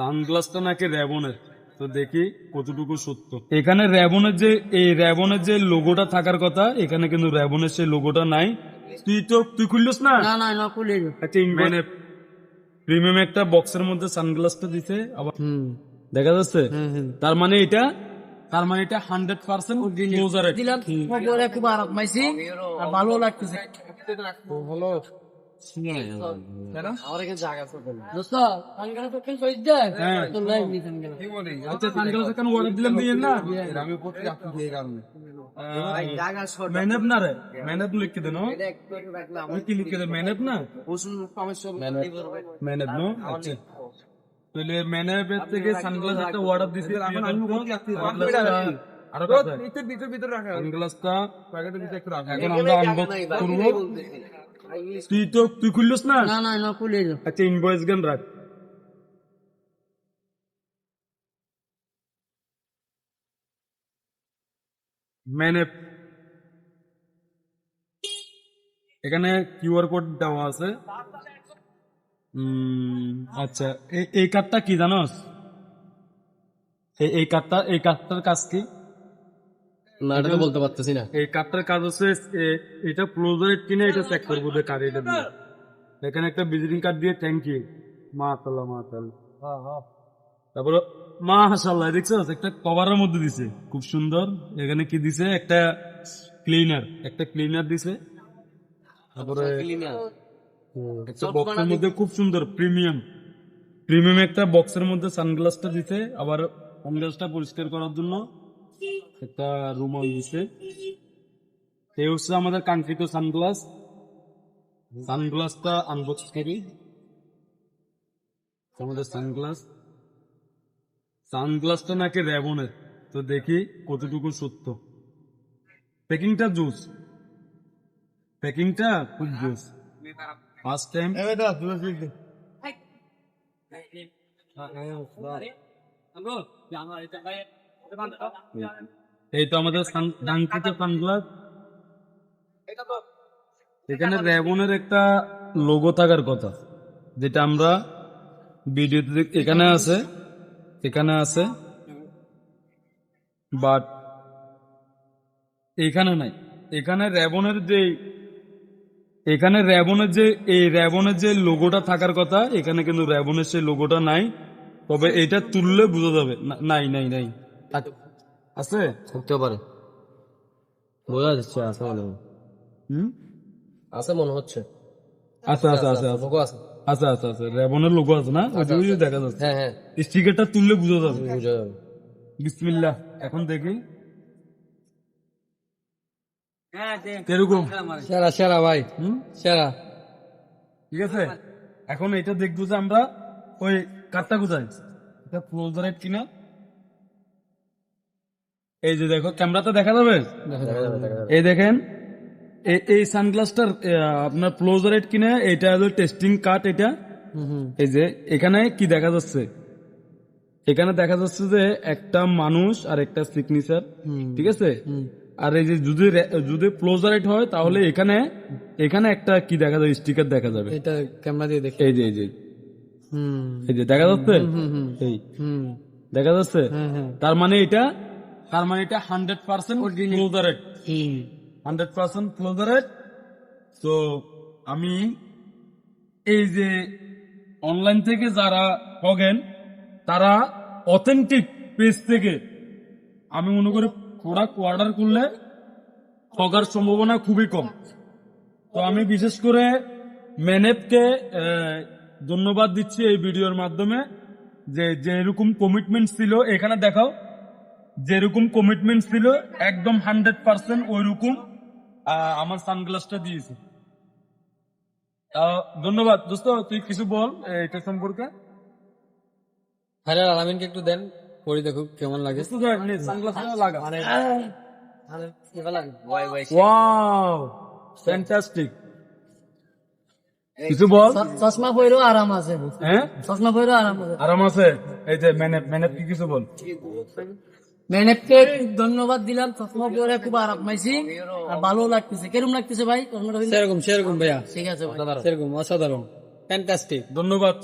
সানগ্লাসটা নাকি র্যাবনের, তো দেখি কতটুকু সত্য। এখানে র্যাবনের যে র্যাবনের যে লোগোটা থাকার কথা, এখানে কিন্তু র্যাবনের সেই লোগোটা নাই। তুই খুললিস না? না না না খুলে আচ্ছা, মানে প্রিমিয়াম একটা বক্সের মধ্যে সানগ্লাসটা দিতে আবার দেখা যাচ্ছে। তার মানে এটা 100% ক্লোজার। দিলাম পরে খুব আরাম পাইছি আর ভালো লাগতেছে। হলো দোস্ত সানগ্লাস তো কেন কই দে তো লাইভ নি সানগ্লাস আচ্ছা, সানগ্লাস কেন অর্ডার দিলাম দিয়ে না আমি প্রতি আপনি দিয়ে কারণে মেহনত না রে, মেহনত লিখে দেন। ওই কি লিখে দেন? মেহনত না, মেহনত নো। আচ্ছা, তাহলে মেহনতের থেকে সানগ্লাস একটা অর্ডার দিছি। এখন আমি আরো ভিতরে রাখা সানগ্লাসটা প্যাকেটের ভিতরে একটু রাখা। এখন আমরা আনবক্স করব। তুই খুললিস না? না না না খুলে আচ্ছা, ইনভয়েস গান রাখ। মেনে এখানে কিউআর কোড দেওয়া আছে। আচ্ছা, এই কার্ডটা কি জানোস? এই কার্ডটার কাজ কি? না, এটা তো বলতে পারতেছি না। এই কার্ডটার কাজ হচ্ছে এটা ক্লোজার কিনে এটা চেক করবো যে কার্ড এটা দিয়ে। এখানে একটা ভিজিটিং কার্ড দিয়ে থ্যাংক ইউ মাশাআল্লাহ মাশাআল্লাহ। তারপর মাশাআল্লাহ দেখছো একটা কভারের মধ্যে দিছে, খুব সুন্দর। এখানে কি দিছে? একটা ক্লিনার দিছে। তারপরে একটা বক্সের মধ্যে খুব সুন্দর প্রিমিয়াম একটা বক্সের মধ্যে সানগ্লাসটা দিছে। আবার সানগ্লাসটা পরিষ্কার করার জন্য একটা রুমাল দিছে। এই হচ্ছে আমাদের কাঙ্ক্ষিত সানগ্লাসটা আনবক্স করি। আমাদের সানগ্লাসটা নাকি র্যাবনের, তো দেখি কতটুকু সত্য। প্যাকিংটা খুব জোস। ফার্স্ট টাইম এই তো আমাদের কাঙ্ক্ষিত সানগ্লাস। এখানে র্যাবনের একটা লোগো থাকার কথা, যেটা আমরা ভিডিওতে এখানে আছে বাট এখানে নাই। এখানে র্যাবনের যে লোগোটা থাকার কথা, এখানে কিন্তু র্যাবনের সেই লোগোটা নাই। তবে এটা তুললে বোঝা যাবে। নাই নাই নাই আছে, থাকতেও পারে, বোঝা যাচ্ছে আছে মনে হয়। আছে মনে হচ্ছে। আচ্ছা আচ্ছা আচ্ছা লোগো আছে। আচ্ছা আচ্ছা আচ্ছা র্যাবনের লোগো আছে না? ওই যে দেখা যাচ্ছে। হ্যাঁ হ্যাঁ, স্টিকারটা তুললে বোঝা যাবে। বোঝা যাবে। বিসমিল্লাহ, এখন দেখি কিরকম। সেরা সেরা ভাই, সেরা। ঠিক আছে, এখন এটা দেখবো যে আমরা ওই কার্ডটা কোথায়, এটা ক্লোজারেট কিনা। এই যে দেখো, ক্যামেরাতে দেখা যাবে। এই দেখেন, এই সানগ্লাসটার আপনার ক্লোজারেট কিনা, এটা হলো টেস্টিং কার্ড। এটা এই যে এখানে কি দেখা যাচ্ছে, এখানে দেখা যাচ্ছে যে একটা মানুষ আর একটা সিগনেচার। ঠিক আছে, আর এই যে যদি ক্লোজারেট হয় তাহলে এখানে একটা কি দেখা যাবে, স্টিকার দেখা যাবে। এটা ক্যামেরা দিয়ে দেখি। এই যে দেখা যাচ্ছে, এই দেখা যাচ্ছে। তার মানে এটা 100% ক্লোজারেট, 100% ক্লোজারেট। তো আমি এই যে অনলাইন থেকে যারা ঠগেন, তারা অথেন্টিক পেজ থেকে আমি মনে করি প্রোডাক্ট অর্ডার করলে ঠগার সম্ভাবনা খুবই কম। তো আমি বিশেষ করে মেনেপকে ধন্যবাদ দিচ্ছি এই ভিডিওর মাধ্যমে, যে যেরকম কমিটমেন্ট ছিল, এখানে দেখাও যেরকম কমিটমেন্ট ছিল একদম 100% ওইরকম আমার সানগ্লাসটা দিয়েছে। ধন্যবাদ দোস্ত। তুই কিছু বল এটা সম্পর্কে। হ্যাঁ, আলামিনকে একটু দেন, পরে দেখো কেমন লাগে। সানগ্লাসটা লাগা, ওয়াও ফ্যান্টাস্টিক। কিছু বল। চশমা পরেও আরাম আছে। হ্যাঁ, চশমা পরেও আরাম আছে। এই যে মেহনত কি কিছু বল। মেনেপকে ধন্যবাদ দিলাম, চশমা পরে খুব আরাম পাইছি আর ভালো লাগতেছে। কিরকম লাগতেছে ভাই? সেরকম ভাইয়া, ঠিক আছে ভাই, সেরকম অসাধারণ, ফ্যান্টাস্টিক। ধন্যবাদ।